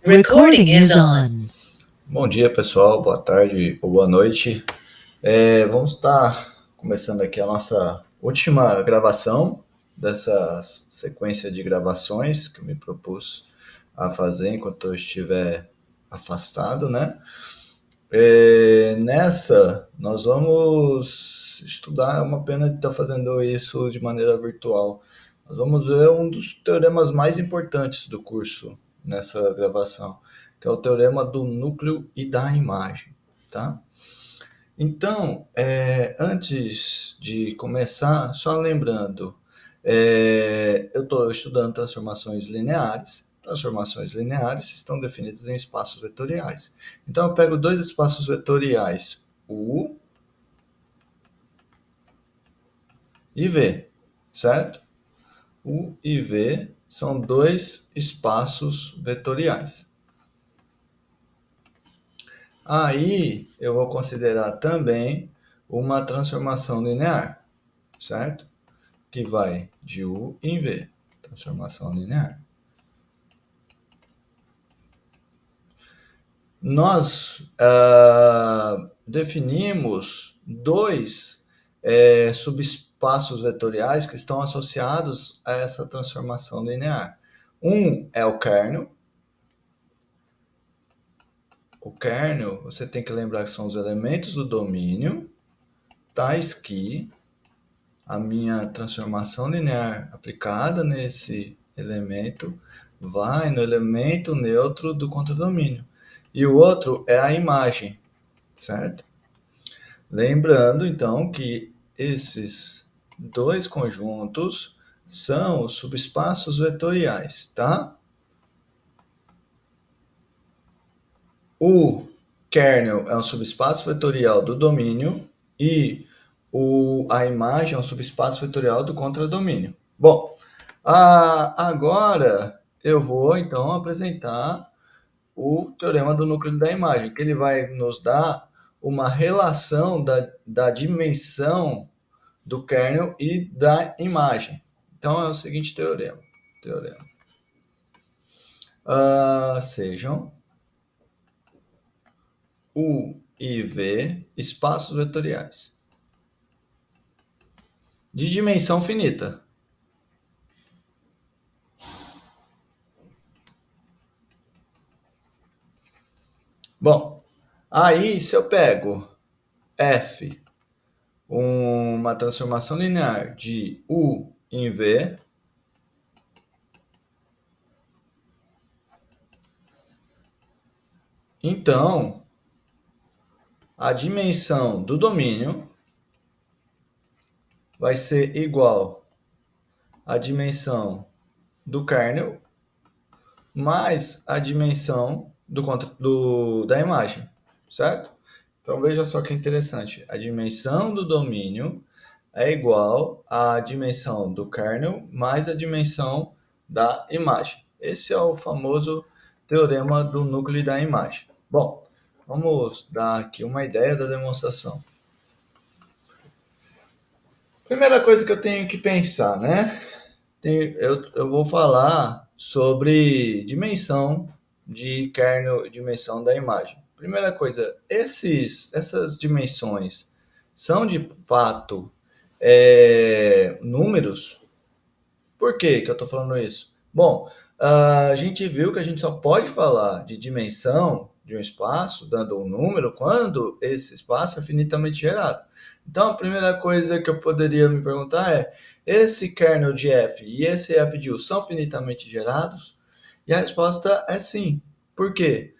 Recording is on. Bom dia, pessoal. Boa tarde ou boa noite. Vamos estar começando aqui a nossa última gravação dessa sequência de gravações que eu me propus a fazer enquanto eu estiver afastado, né? Nessa, nós vamos estudar, é uma pena de estar fazendo isso de maneira virtual. Nós vamos ver um dos teoremas mais importantes do curso nessa gravação, que é o teorema do núcleo e da imagem, tá? Então, antes de começar, só lembrando, eu estou estudando transformações lineares. Transformações lineares estão definidas em espaços vetoriais. Então, eu pego dois espaços vetoriais, U e V, certo? U e V são dois espaços vetoriais. Aí, eu vou considerar também uma transformação linear, certo? Que vai de U em V, transformação linear. Nós definimos dois subespaços vetoriais que estão associados a essa transformação linear. Um é o kernel. O kernel, você tem que lembrar que são os elementos do domínio, tais que a minha transformação linear aplicada nesse elemento vai no elemento neutro do contradomínio. E o outro é a imagem, certo? Lembrando, então, que esses dois conjuntos são os subespaços vetoriais, tá? O kernel é um subespaço vetorial do domínio e a imagem é um subespaço vetorial do contradomínio. Bom, agora eu vou, então, apresentar o teorema do núcleo da imagem, que ele vai nos dar uma relação da dimensão do kernel e da imagem. Então, é o seguinte teorema. Sejam U e V espaços vetoriais de dimensão finita. Bom, aí se eu pego F, uma transformação linear de U em V, então a dimensão do domínio vai ser igual à dimensão do kernel mais a dimensão da imagem, certo? Então veja só que interessante, a dimensão do domínio é igual à dimensão do kernel mais a dimensão da imagem. Esse é o famoso teorema do núcleo da imagem. Bom, vamos dar aqui uma ideia da demonstração. Primeira coisa que eu tenho que pensar, né? Eu vou falar sobre dimensão de kernel, dimensão da imagem. Primeira coisa, essas dimensões são de fato números? Por que eu estou falando isso? Bom, a gente viu que a gente só pode falar de dimensão de um espaço, dando um número, quando esse espaço é finitamente gerado. Então, a primeira coisa que eu poderia me perguntar é: esse kernel de f e esse f de u são finitamente gerados? E a resposta é sim. Por quê?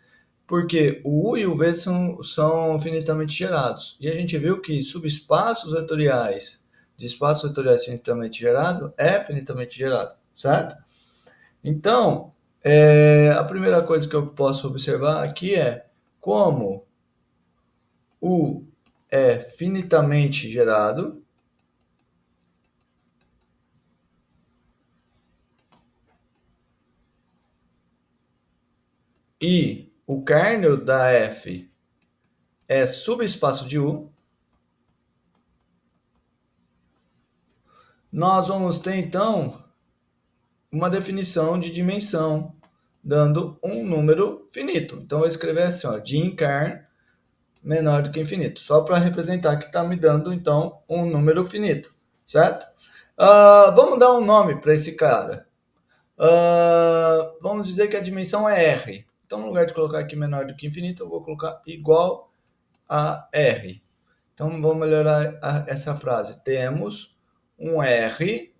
Porque o u e o v são finitamente gerados. E a gente viu que subespaços vetoriais de espaços vetoriais finitamente gerado é finitamente gerado, certo? Então, a primeira coisa que eu posso observar aqui é como U é finitamente gerado e o kernel da F é subespaço de U, nós vamos ter, então, uma definição de dimensão dando um número finito. Então, eu vou escrever assim, ó, dim_char menor do que infinito, só para representar que está me dando, então, um número finito, certo? Vamos dar um nome para esse cara. Vamos dizer que a dimensão é R. Então, no lugar de colocar aqui menor do que infinito, eu vou colocar igual a R. Então, vamos melhorar essa frase. Temos um R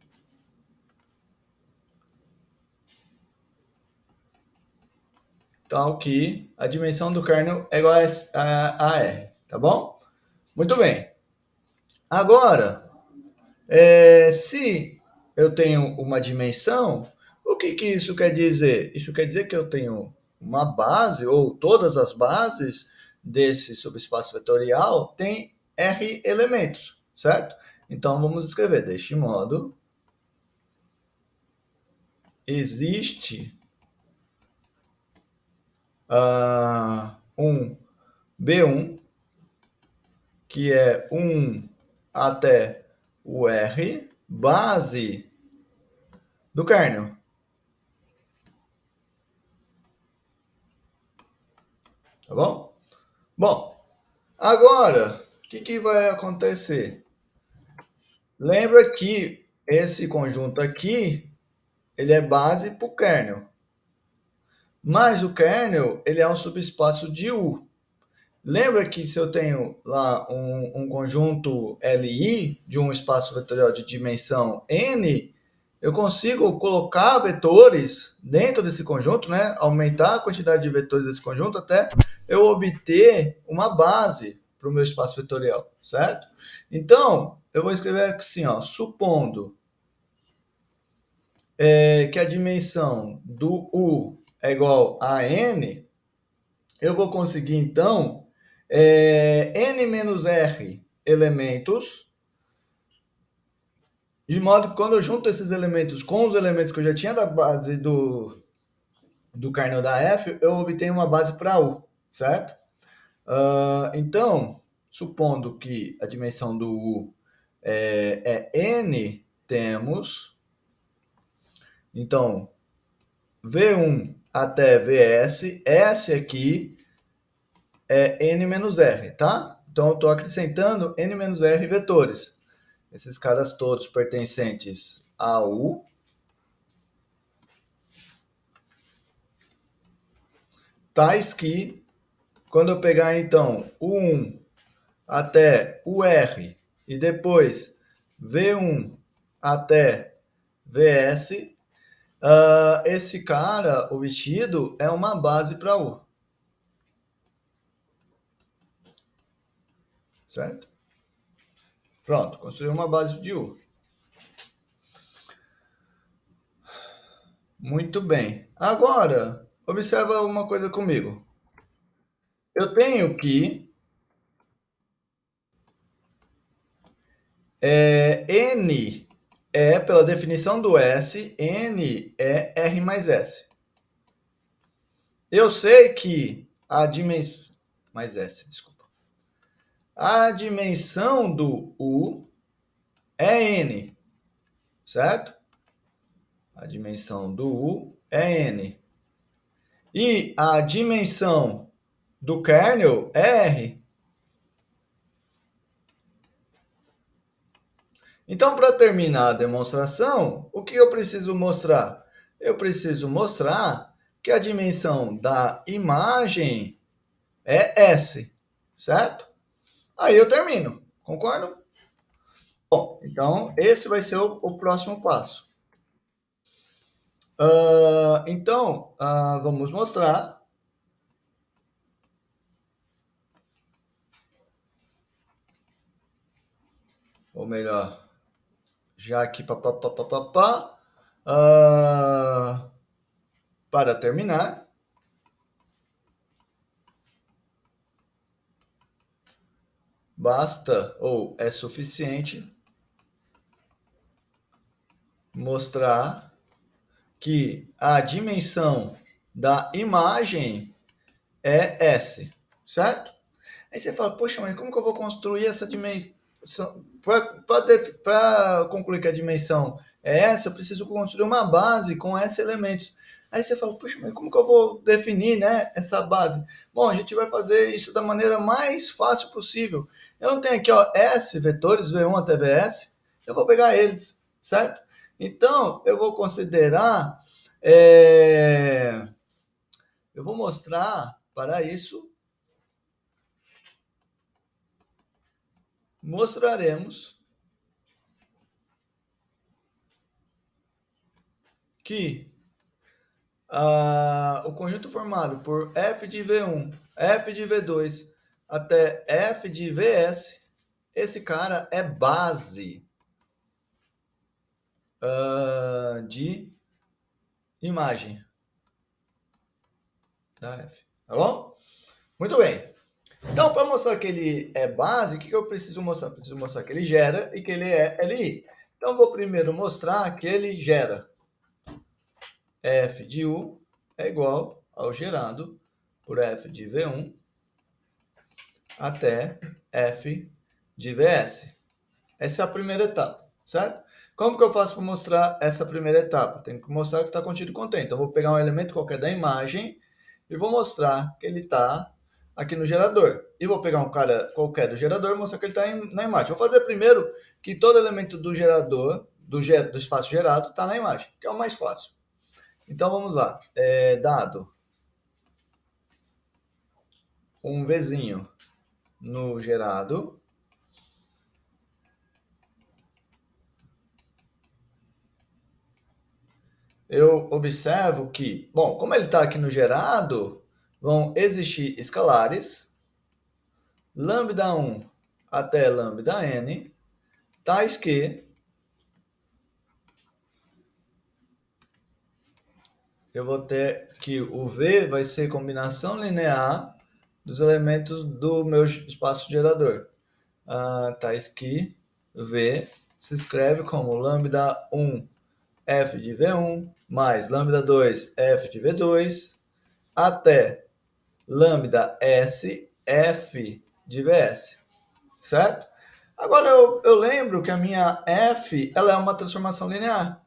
tal que a dimensão do kernel é igual a R, tá bom? Muito bem. Agora, se eu tenho uma dimensão, o que isso quer dizer? Isso quer dizer que eu tenho uma base, ou todas as bases desse subespaço vetorial têm R elementos, certo? Então, vamos escrever deste modo. Existe um B1, que é 1 até o R, base do kernel. Tá bom? Bom, agora, o que vai acontecer? Lembra que esse conjunto aqui, ele é base para o kernel. Mas o kernel, ele é um subespaço de U. Lembra que se eu tenho lá um conjunto Li de um espaço vetorial de dimensão n, eu consigo colocar vetores dentro desse conjunto, né? Aumentar a quantidade de vetores desse conjunto até eu obter uma base para o meu espaço vetorial, certo? Então, eu vou escrever assim, ó, supondo que a dimensão do U é igual a n, eu vou conseguir, então, n menos r elementos, de modo que quando eu junto esses elementos com os elementos que eu já tinha da base do kernel da F, eu obtenho uma base para U, certo? Então, supondo que a dimensão do U é n, temos, então, V1 até Vs, S aqui é n menos r, tá? Então, eu estou acrescentando n menos r vetores. Esses caras todos pertencentes a U. Tais que, quando eu pegar, então, o 1 até o R e depois V1 até Vs, esse cara, o vestido, é uma base para U. Certo? Pronto, construí uma base de U. Muito bem. Agora, observa uma coisa comigo. Eu tenho que N pela definição do S, N é R mais S. Eu sei que a dimensão... Mais S, desculpa. A dimensão do U é N, certo? A dimensão do U é N. E a dimensão do kernel é R. Então, para terminar a demonstração, o que eu preciso mostrar? Eu preciso mostrar que a dimensão da imagem é S, certo? Aí eu termino, concordo? Bom, então esse vai ser o próximo passo. Então, vamos mostrar. Ou melhor, já aqui, para terminar, basta ou é suficiente mostrar que a dimensão da imagem é S, certo? Aí você fala, poxa, mas como que eu vou construir essa dimensão? Para concluir que a dimensão é essa, eu preciso construir uma base com S elementos. Aí você fala, puxa, mas como que eu vou definir, né, essa base? Bom, a gente vai fazer isso da maneira mais fácil possível. Eu não tenho aqui, ó, S, vetores, V1 até Vs, eu vou pegar eles, certo? Então, eu vou considerar, eu vou mostrar para isso, mostraremos que o conjunto formado por f de V1, f de V2 até f de Vs, esse cara é base de imagem da f. Tá bom? Muito bem. Então, para mostrar que ele é base, o que eu preciso mostrar? Preciso mostrar que ele gera e que ele é LI. Então, eu vou primeiro mostrar que ele gera. F de U é igual ao gerado por F de V1 até F de Vs. Essa é a primeira etapa, certo? Como que eu faço para mostrar essa primeira etapa? Tenho que mostrar que está contido e contém. Então, eu vou pegar um elemento qualquer da imagem e vou mostrar que ele está aqui no gerador. E vou pegar um cara qualquer do gerador e mostrar que ele está na imagem. Vou fazer primeiro que todo elemento do gerador, do espaço gerado, está na imagem, que é o mais fácil. Então, vamos lá. Dado um Vzinho no gerado, eu observo que, bom, como ele está aqui no gerado, vão existir escalares, lambda 1 até lambda n, tais que eu vou ter que o V vai ser combinação linear dos elementos do meu espaço gerador. Tais que V se escreve como lambda 1 f de V1 mais lambda 2 f de V2 até lambda S f de Vs, certo? Agora eu lembro que a minha f ela é uma transformação linear.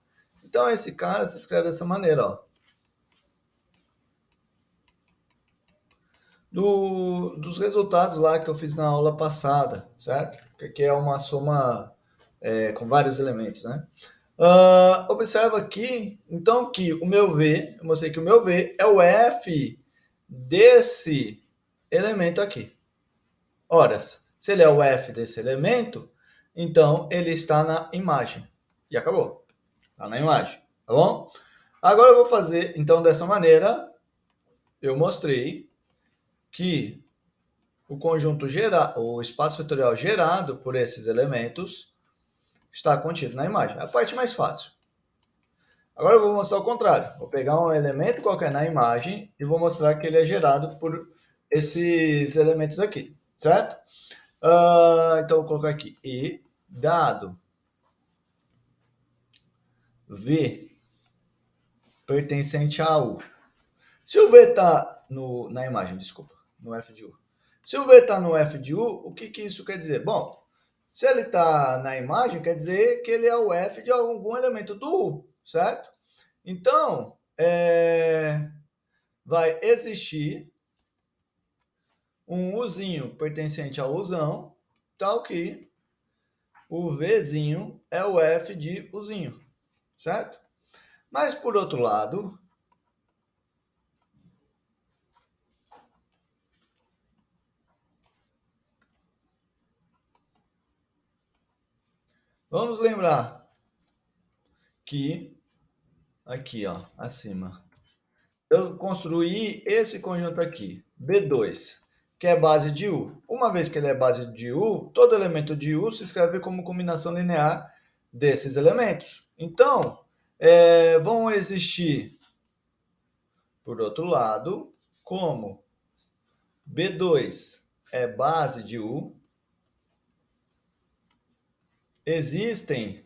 Então esse cara se escreve dessa maneira, ó. Dos resultados lá que eu fiz na aula passada, certo? Que é uma soma com vários elementos, né? Observa aqui, então, que o meu V, eu mostrei que o meu V é o F desse elemento aqui. Ora, se ele é o F desse elemento, então ele está na imagem. E acabou. Está na imagem, tá bom? Agora eu vou fazer, então, dessa maneira, eu mostrei que o conjunto gerado, o espaço vetorial gerado por esses elementos está contido na imagem. É a parte mais fácil. Agora eu vou mostrar o contrário. Vou pegar um elemento qualquer na imagem e vou mostrar que ele é gerado por esses elementos aqui, certo? Então, eu vou colocar aqui. E dado V pertencente a U. Se o V está na imagem, desculpa, no F de U. Se o V está no F de U, o que isso quer dizer? Bom, se ele está na imagem, quer dizer que ele é o F de algum elemento do U, certo? Então, vai existir um Uzinho pertencente ao Uzão, tal que o Vzinho é o F de Uzinho, certo? Mas, por outro lado, vamos lembrar que, aqui, ó, acima, eu construí esse conjunto aqui, B2, que é base de U. Uma vez que ele é base de U, todo elemento de U se escreve como combinação linear desses elementos. Então, vão existir, por outro lado, como B2 é base de U, existem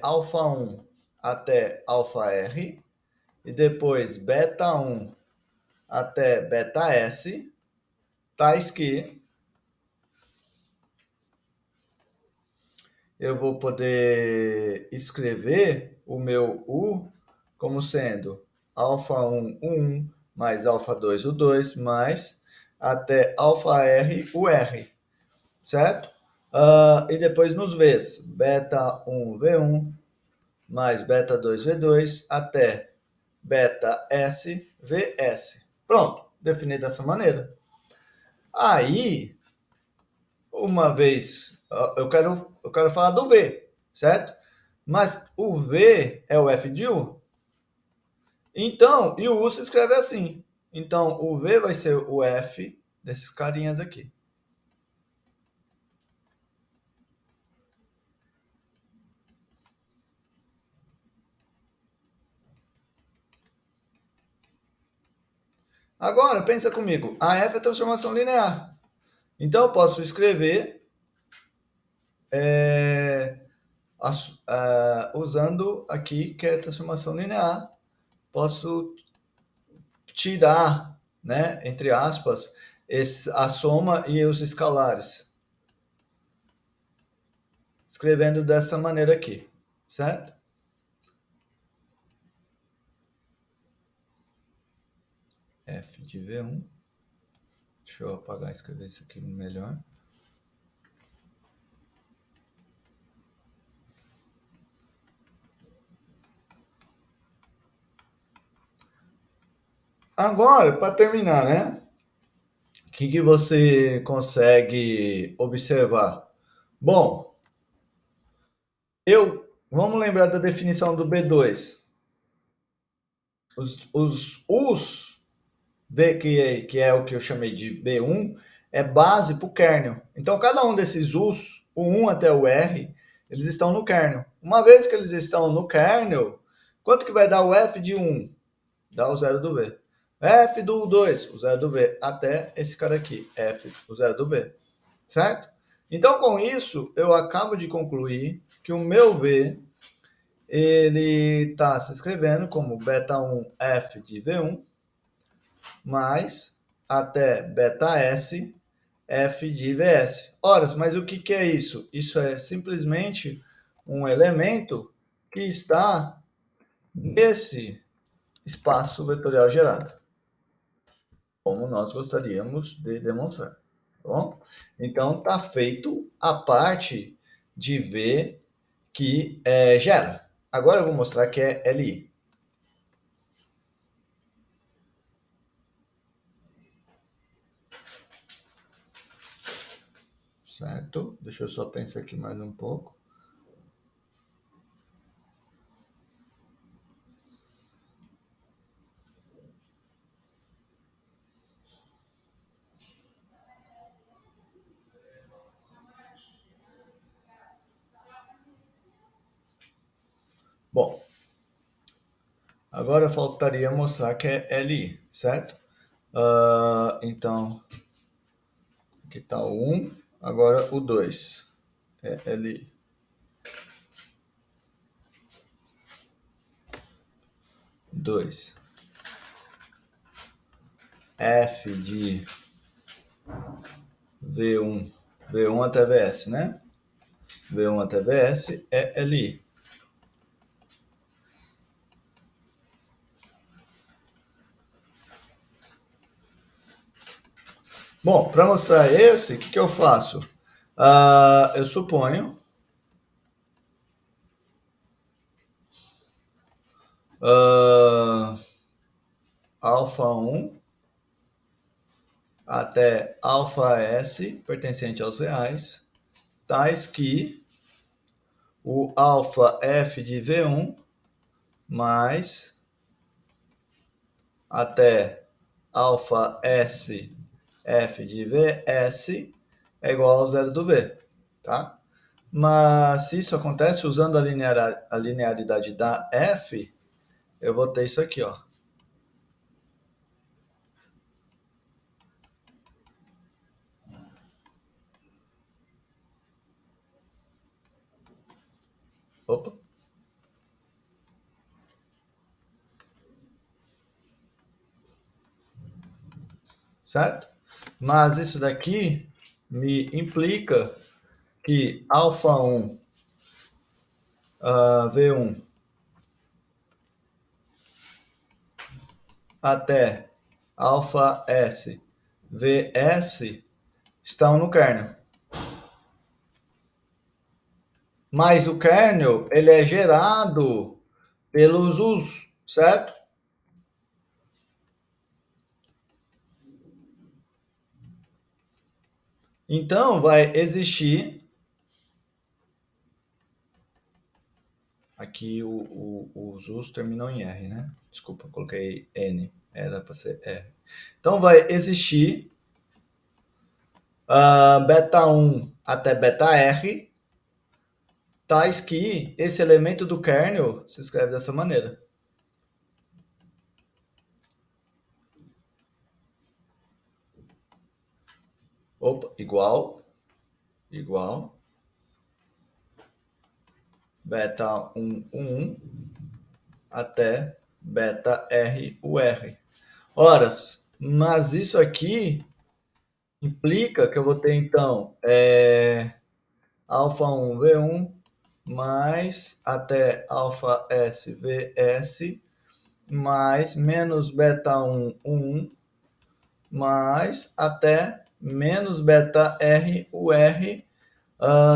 alfa 1 até alfa R, e depois beta 1 até beta S, tais que eu vou poder escrever o meu U como sendo alfa1, o 1, mais alfa2, o 2, mais até alfa-R, o R, certo? E depois nos Vs, beta1, V1, mais beta2, V2, até beta-S, VS. Pronto, defini dessa maneira. Aí, uma vez, eu quero falar do V, certo? Mas o V é o F de U. Então, e o U se escreve assim. Então, o V vai ser o F desses carinhas aqui. Agora, pensa comigo. A F é transformação linear. Então, eu posso escrever usando aqui, que é transformação linear. Posso tirar, né, entre aspas, a soma e os escalares. Escrevendo dessa maneira aqui, certo? F de V1. Deixa eu apagar e escrever isso aqui melhor. Agora, para terminar, né? O que você consegue observar? Bom, vamos lembrar da definição do B2. Os U's, B, que é o que eu chamei de B1, é base para o kernel. Então, cada um desses U's, o 1 até o R, eles estão no kernel. Uma vez que eles estão no kernel, quanto que vai dar o F de 1? Dá o zero do V. F do 2, o zero do V, até esse cara aqui, F, o zero do V, certo? Então, com isso, eu acabo de concluir que o meu V, ele está se escrevendo como beta1 F de V1, mais até beta S F de VS. Ora, mas o que é isso? Isso é simplesmente um elemento que está nesse espaço vetorial gerado, como nós gostaríamos de demonstrar. Tá bom? Então, está feito a parte de V que gera. Agora eu vou mostrar que é LI. Certo? Deixa eu só pensar aqui mais um pouco. Bom, agora faltaria mostrar que é LI, certo? Então, aqui está o 1, agora o 2 é LI. Dois. F de V1, V1 até VS, né? V1 até VS é LI. Bom, para mostrar esse, o que eu faço? Eu suponho alfa 1 até alfa S, pertencente aos reais, tais que o alfa F de V1 mais até alfa S F de VS é igual ao zero do V, tá? Mas se isso acontece usando a linearidade da F, eu vou ter isso aqui, ó. Opa. Certo? Mas isso daqui me implica que alfa 1 V1 até alfa S VS estão no kernel. Mas o kernel, ele é gerado pelos us, certo? Então, vai existir... Aqui os us terminam em R, né? Desculpa, coloquei N. Era para ser R. Então, vai existir beta 1 até beta R, tais que esse elemento do kernel se escreve dessa maneira. Opa, igual beta 1 até beta R UR. Horas, mas isso aqui implica que eu vou ter, então, alfa 1 V1 mais até alfa S VS mais menos beta 1 1 mais até menos beta R UR,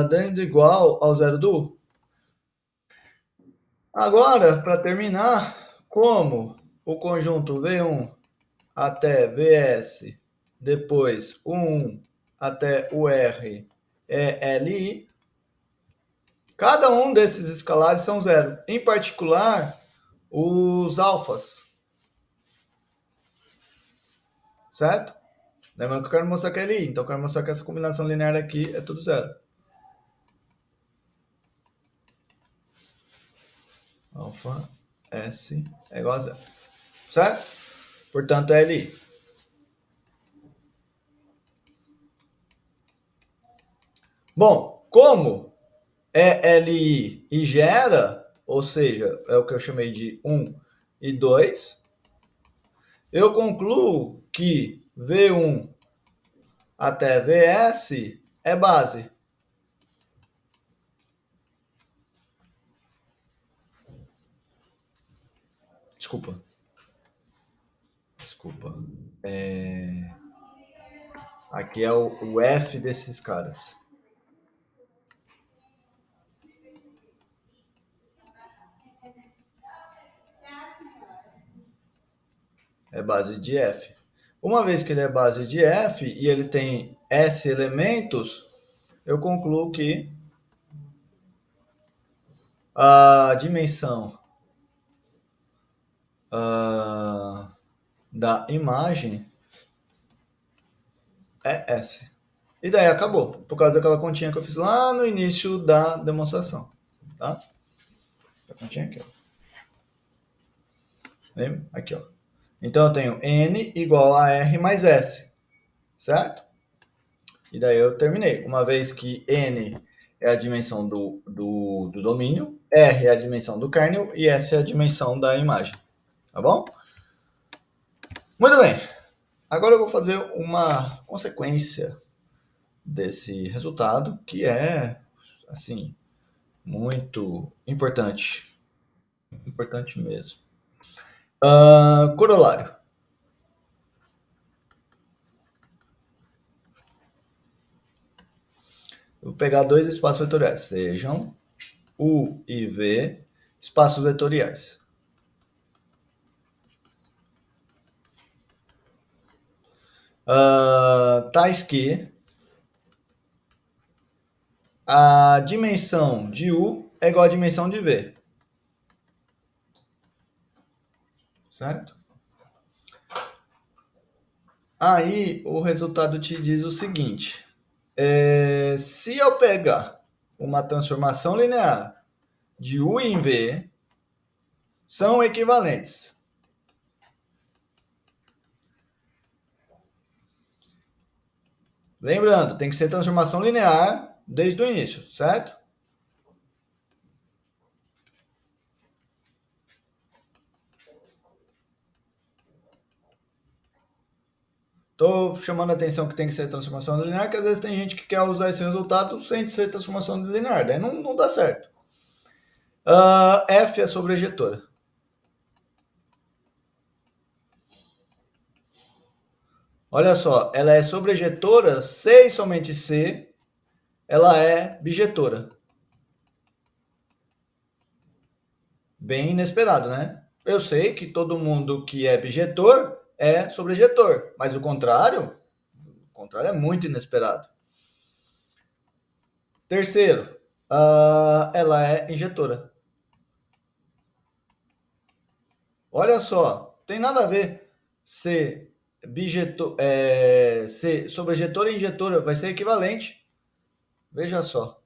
dando igual ao zero do U. Agora, para terminar, como o conjunto V1 até VS, depois U1 até UR é LI, cada um desses escalares são zero. Em particular, os alfas. Certo? Lembrando que eu quero mostrar que é LI, então eu quero mostrar que essa combinação linear aqui é tudo zero. Alfa S é igual a zero. Certo? Portanto, é LI. Bom, como é LI e gera, ou seja, é o que eu chamei de 1 e 2, eu concluo que V1 até VS é base. Desculpa. Aqui é o F desses caras. É base de F. Uma vez que ele é base de F e ele tem S elementos, eu concluo que a dimensão da imagem é S. E daí acabou, por causa daquela continha que eu fiz lá no início da demonstração. Tá? Essa continha aqui, ó. Lembra? Aqui, ó. Então eu tenho N igual a R mais S, certo? E daí eu terminei. Uma vez que N é a dimensão do domínio, R é a dimensão do kernel e S é a dimensão da imagem. Tá bom? Muito bem. Agora eu vou fazer uma consequência desse resultado, que é, assim, muito importante. Importante mesmo. Corolário. Eu vou pegar dois espaços vetoriais, sejam U e V, espaços vetoriais. Tais que a dimensão de U é igual à dimensão de V. Certo? Aí o resultado te diz o seguinte: se eu pegar uma transformação linear de U em V, são equivalentes. Lembrando, tem que ser transformação linear desde o início, certo? Estou chamando a atenção que tem que ser transformação linear, porque às vezes tem gente que quer usar esse resultado sem ser transformação linear, daí não dá certo. F é sobre a ejetora. Olha só, ela é sobrejetora se e somente se ela é bijetora. Bem inesperado, né? Eu sei que todo mundo que é bijetor é sobrejetor, mas o contrário é muito inesperado. Terceiro, ela é injetora. Olha só, tem nada a ver ser ser sobrejetora e injetora, vai ser equivalente. Veja só.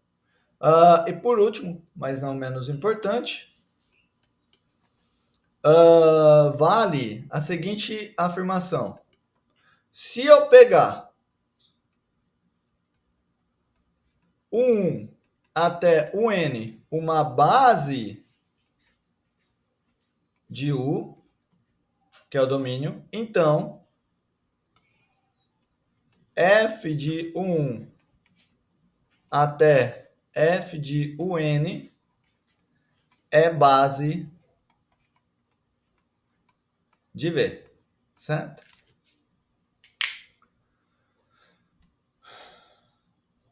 E por último, mas não menos importante, vale a seguinte afirmação. Se eu pegar o 1 até o n uma base de U, que é o domínio, então f de U1 até f de UN é base de V, certo?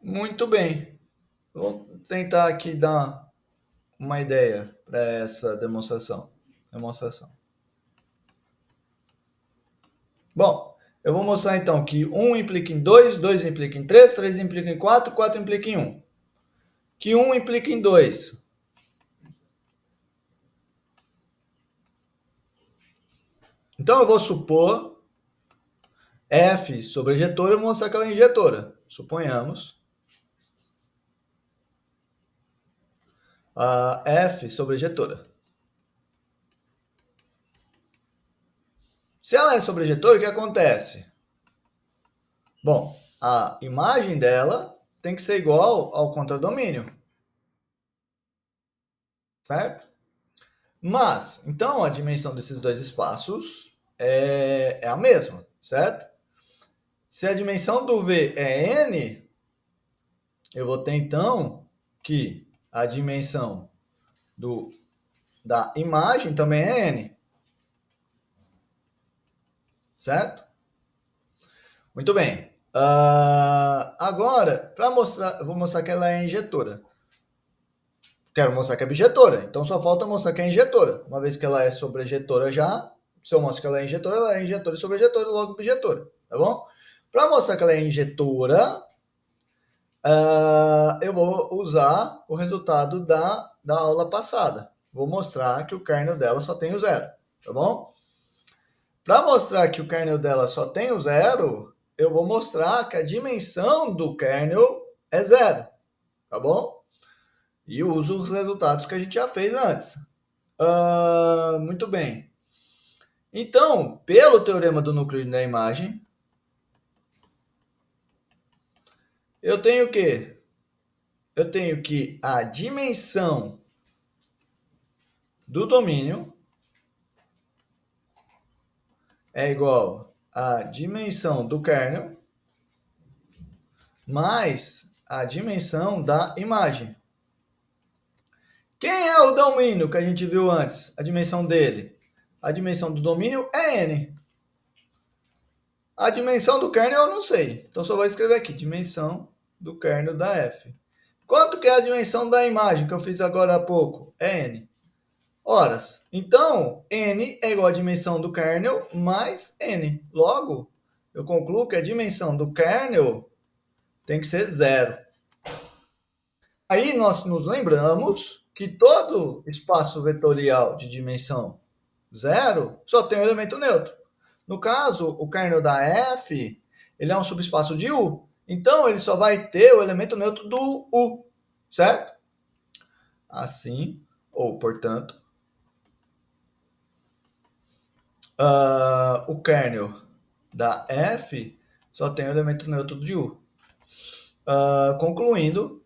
Muito bem. Vou tentar aqui dar uma ideia para essa demonstração. Bom, eu vou mostrar então que 1 implica em 2, 2 implica em 3, 3 implica em 4, 4 implica em 1. Que 1 implica em 2. Então eu vou supor F sobre ejetora, eu vou mostrar que ela é injetora. Suponhamos a F sobre ejetora. Se ela é sobre ejetora, o que acontece? Bom, a imagem dela tem que ser igual ao contradomínio. Certo? Mas, então, a dimensão desses dois espaços é a mesma, certo? Se a dimensão do V é n, eu vou ter, então, que a dimensão da imagem também é n. Certo? Muito bem. Agora, para mostrar, eu vou mostrar que ela é injetora. Quero mostrar que é bijetora, então só falta mostrar que é injetora. Uma vez que ela é sobrejetora já, se eu mostro que ela é injetora e sobrejetora, logo bijetora, tá bom? Para mostrar que ela é injetora, eu vou usar o resultado da aula passada. Vou mostrar que o kernel dela só tem o zero, tá bom? Para mostrar que o kernel dela só tem o zero, eu vou mostrar que a dimensão do kernel é zero, tá bom? E uso os resultados que a gente já fez antes. Muito bem. Então, pelo teorema do núcleo da imagem, eu tenho o quê? Eu tenho que a dimensão do domínio é igual à dimensão do kernel mais a dimensão da imagem. Quem é o domínio que a gente viu antes? A dimensão dele. A dimensão do domínio é n. A dimensão do kernel eu não sei. Então só vou escrever aqui, dimensão do kernel da f. Quanto que é a dimensão da imagem que eu fiz agora há pouco? É n. Horas. Então, n é igual à dimensão do kernel mais n. Logo, eu concluo que a dimensão do kernel tem que ser zero. Aí nós nos lembramos que todo espaço vetorial de dimensão zero só tem um elemento neutro. No caso, o kernel da F, ele é um subespaço de U. Então, ele só vai ter o elemento neutro do U, certo? Assim, ou portanto, o kernel da F só tem o elemento neutro de U. Concluindo,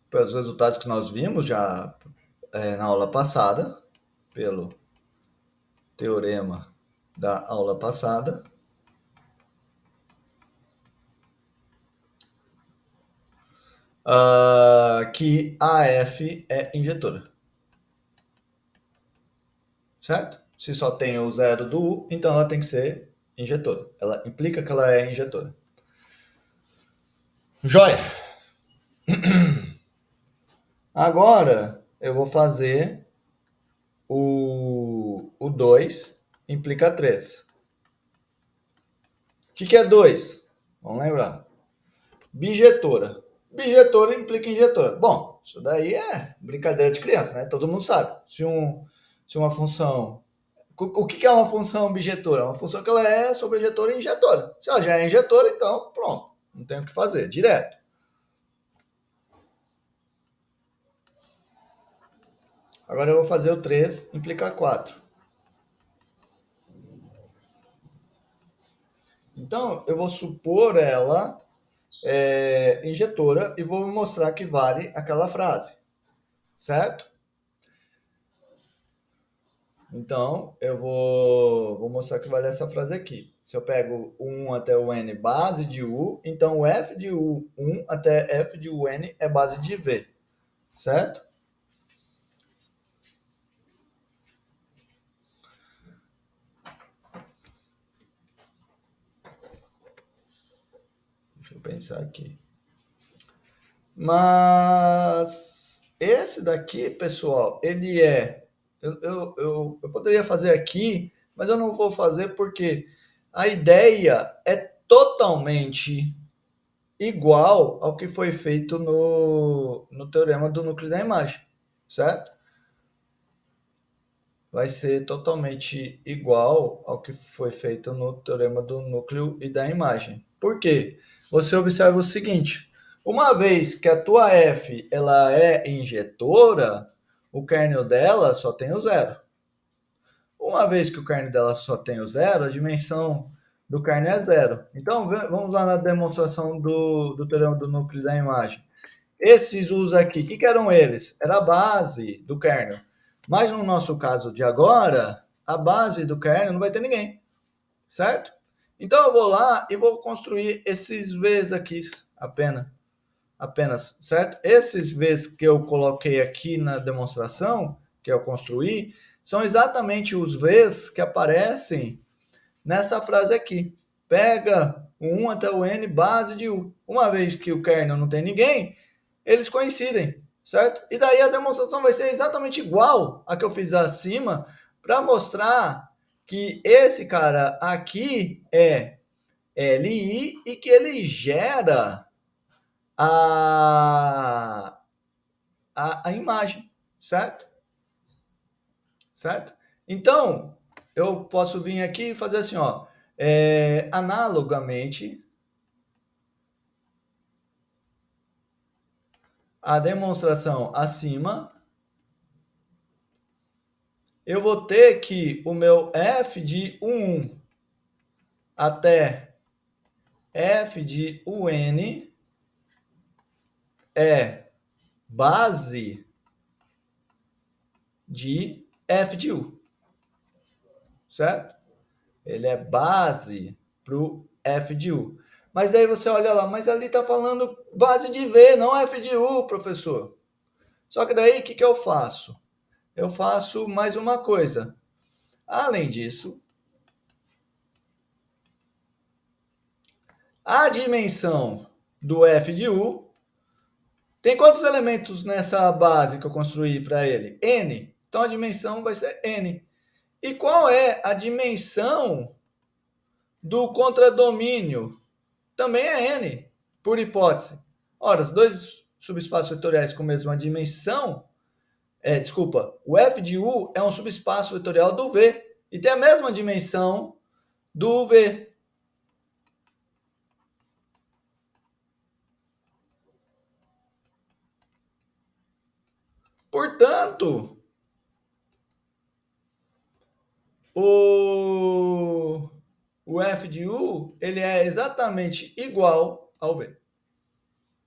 pelos resultados que nós vimos já na aula passada, pelo teorema da aula passada, que a F é injetora. Certo? Se só tem o zero do U, então ela tem que ser injetora. Ela implica que ela é injetora. Joia! Agora eu vou fazer o 2 implica 3. O que é 2? Vamos lembrar. Bijetora. Bijetora implica injetora. Bom, isso daí é brincadeira de criança, né? Todo mundo sabe. Se uma função. O que é uma função bijetora? Uma função que ela é sobrejetora e injetora. Se ela já é injetora, então pronto. Não tem o que fazer, direto. Agora eu vou fazer o 3 implica 4. Então, eu vou supor ela injetora e vou mostrar que vale aquela frase, certo? Então, eu vou mostrar que vale essa frase aqui. Se eu pego o 1 até o n base de U, então o f de U1 até f de UN é base de V, certo? Deixa eu pensar aqui. Mas esse daqui, pessoal, ele é. Eu poderia fazer aqui, mas eu não vou fazer porque a ideia é totalmente igual ao que foi feito no teorema do núcleo da imagem, certo? Vai ser totalmente igual ao que foi feito no teorema do núcleo e da imagem. Por quê? Você observa o seguinte: uma vez que a tua F ela é injetora, o kernel dela só tem o zero. Uma vez que o kernel dela só tem o zero, a dimensão do kernel é zero. Então, vamos lá na demonstração do teorema do núcleo da imagem. Esses U's aqui, o que eram eles? Era a base do kernel. Mas no nosso caso de agora, a base do kernel não vai ter ninguém, certo? Então eu vou lá e vou construir esses V's aqui apenas, certo? Esses V's que eu coloquei aqui na demonstração, que eu construí, são exatamente os V's que aparecem nessa frase aqui. Pega o 1 até o n base de U. Uma vez que o kernel não tem ninguém, eles coincidem, certo? E daí a demonstração vai ser exatamente igual a que eu fiz acima para mostrar que esse cara aqui é LI e que ele gera a imagem, certo? Certo? Então, eu posso vir aqui e fazer assim, ó, analogamente, a demonstração acima, eu vou ter que o meu f de 1 até f de UN é base de f de U, certo? Ele é base para o f de U. Mas daí você olha lá, mas ali está falando base de V, não f de U, professor. Só que daí o que eu faço? Eu faço mais uma coisa. Além disso, a dimensão do f de U tem quantos elementos nessa base que eu construí para ele? N. Então a dimensão vai ser N. E qual é a dimensão do contradomínio? Também é N, por hipótese. Ora, os dois subespaços vetoriais com a mesma dimensão, o f de U é um subespaço vetorial do V e tem a mesma dimensão do V. Portanto, o f de U ele é exatamente igual ao V.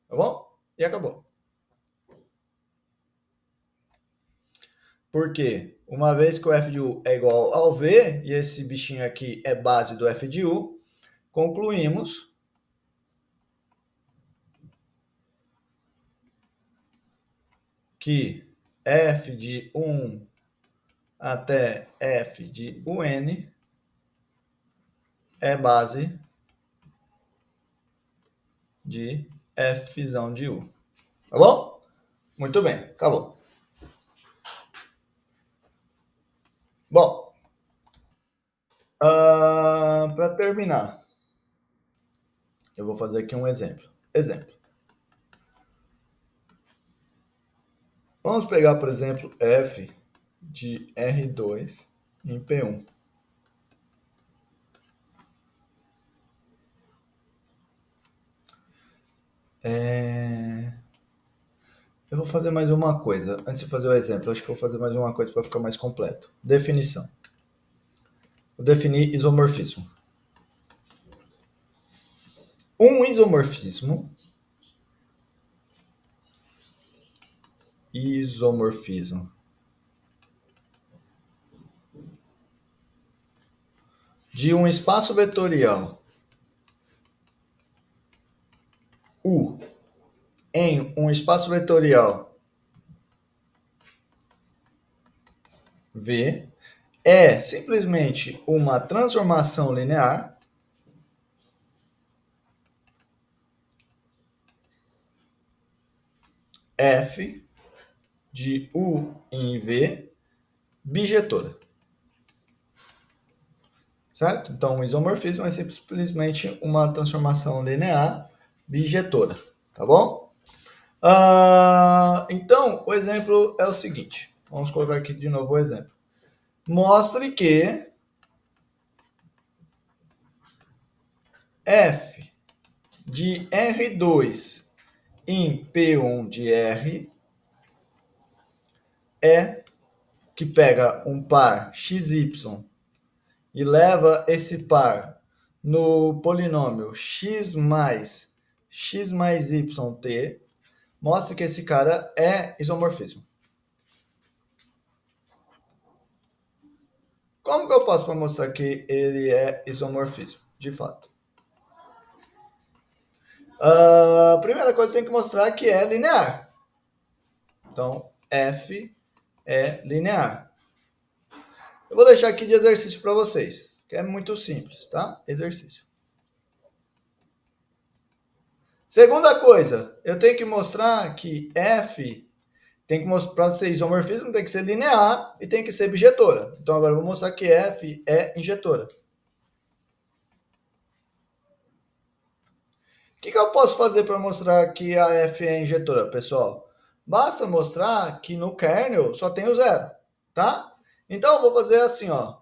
Tá bom? E acabou. Porque uma vez que o f de U é igual ao V, e esse bichinho aqui é base do f de U, concluímos que f de 1 até f de un é base de f de u. Tá bom? Muito bem, acabou. Bom, para terminar, eu vou fazer aqui um exemplo. Vamos pegar, por exemplo, f de R2 em P1. Eu vou fazer mais uma coisa. Antes de fazer o exemplo, acho que eu vou fazer mais uma coisa para ficar mais completo. Definição. Vou definir isomorfismo. Um isomorfismo de um espaço vetorial U em um espaço vetorial V é simplesmente uma transformação linear F de U em V bijetora. Certo? Então, o isomorfismo é simplesmente uma transformação linear bijetora. Tá bom? Então, o exemplo é o seguinte. Vamos colocar aqui de novo o exemplo. Mostre que f de R2 em P1 de R é que pega um par xy e leva esse par no polinômio x mais yt, mostra que esse cara é isomorfismo. Como que eu faço para mostrar que ele é isomorfismo, de fato? A primeira coisa que tem que mostrar que é linear. Então, f é linear. Eu vou deixar aqui de exercício para vocês, que é muito simples, tá? Exercício. Segunda coisa, eu tenho que mostrar que f tem que mostrar, para ser isomorfismo, tem que ser linear e tem que ser bijetora. Então agora eu vou mostrar que f é injetora. O que eu posso fazer para mostrar que a f é injetora, pessoal? Basta mostrar que no kernel só tem o zero, tá? Então eu vou fazer assim, ó.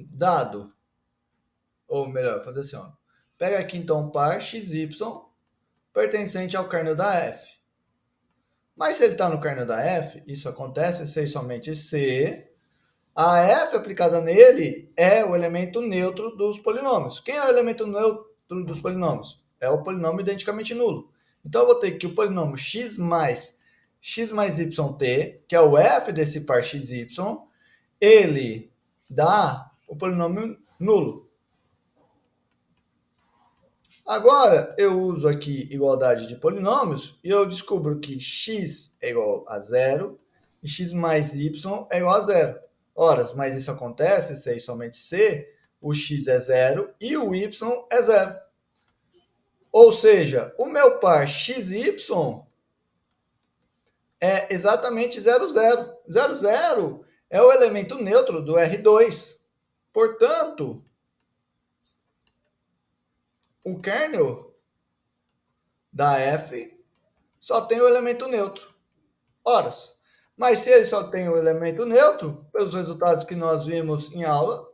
Dado, ou melhor, fazer assim, ó. Pega aqui então par xy pertencente ao kernel da f. Mas se ele está no kernel da f, isso acontece se somente se a f aplicada nele é o elemento neutro dos polinômios. Quem é o elemento neutro dos polinômios? É o polinômio identicamente nulo. Então eu vou ter que o polinômio x mais yt, que é o f desse par xy, ele dá o polinômio nulo. Agora eu uso aqui igualdade de polinômios e eu descubro que x é igual a zero e x mais y é igual a zero. Ora, mas isso acontece se e somente se o x é zero e o y é zero. Ou seja, o meu par xy é exatamente 0, 0. 0, 0 é o elemento neutro do R2. Portanto, o kernel da F só tem o elemento neutro. Ora, mas se ele só tem o elemento neutro, pelos resultados que nós vimos em aula,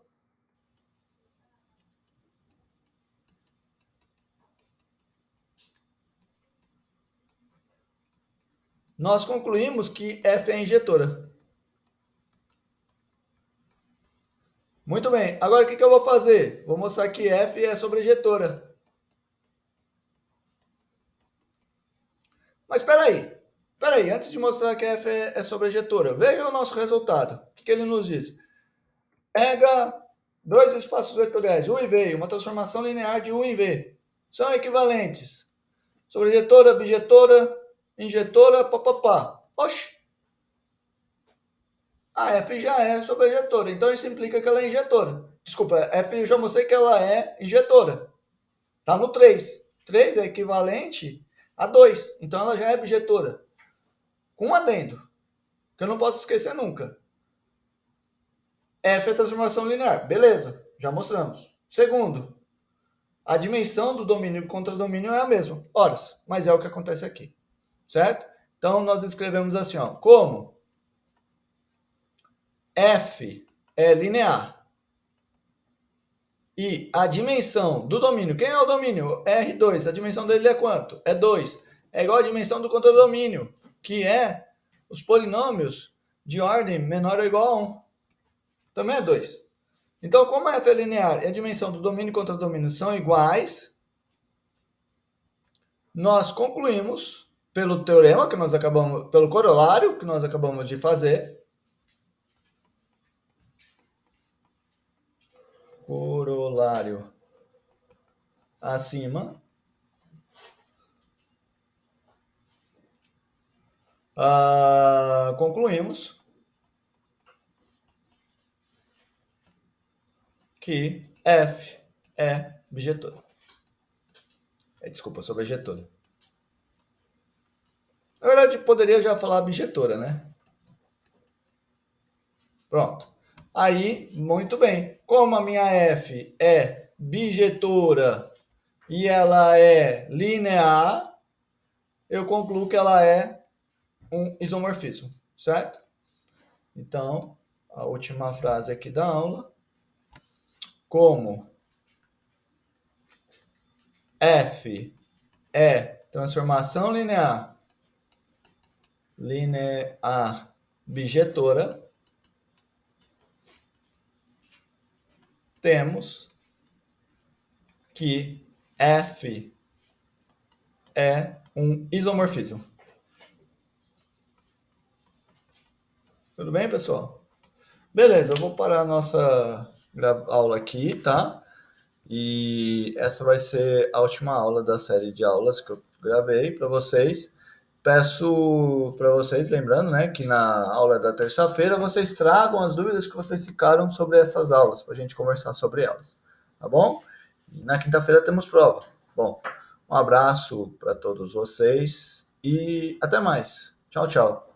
nós concluímos que F é injetora. Muito bem. Agora o que eu vou fazer? Vou mostrar que F é sobrejetora. Mas espera aí, antes de mostrar que F é sobrejetora, veja o nosso resultado. O que ele nos diz? Pega dois espaços vetoriais, U e V, uma transformação linear de U em V. São equivalentes. Sobrejetora, bijetora, injetora, papapá. Oxi! a F já é sobrejetora. Então isso implica que ela é injetora. Desculpa, F eu já mostrei que ela é injetora. Tá no 3. 3 é equivalente a 2. Então ela já é bijetora. Com um adendo, que eu não posso esquecer nunca. F é transformação linear. Beleza, já mostramos. Segundo, a dimensão do domínio e contradomínio é a mesma. Horas, mas é o que acontece aqui. Certo? Então nós escrevemos assim, ó, como F é linear e a dimensão do domínio, quem é o domínio? R2, a dimensão dele é quanto? É 2. É igual a dimensão do contradomínio, que é os polinômios de ordem menor ou igual a 1. Também é 2. Então, como F é linear e a dimensão do domínio e contradomínio são iguais, nós concluímos, pelo teorema que nós acabamos, pelo corolário que nós acabamos de fazer, corolário acima, concluímos que F é bijetora. Desculpa, sobrejetora. Na verdade, poderia já falar bijetora, né? Pronto. Aí, muito bem. Como a minha F é bijetora e ela é linear, eu concluo que ela é um isomorfismo, certo? Então, a última frase aqui da aula. Como F é transformação linear bijetora, temos que F é um isomorfismo. Tudo bem, pessoal? Beleza, eu vou parar a nossa aula aqui, tá? E essa vai ser a última aula da série de aulas que eu gravei para vocês. Peço para vocês, lembrando, né, que na aula da terça-feira vocês tragam as dúvidas que vocês ficaram sobre essas aulas, para a gente conversar sobre elas, tá bom? E na quinta-feira temos prova. Bom, um abraço para todos vocês e até mais. Tchau, tchau.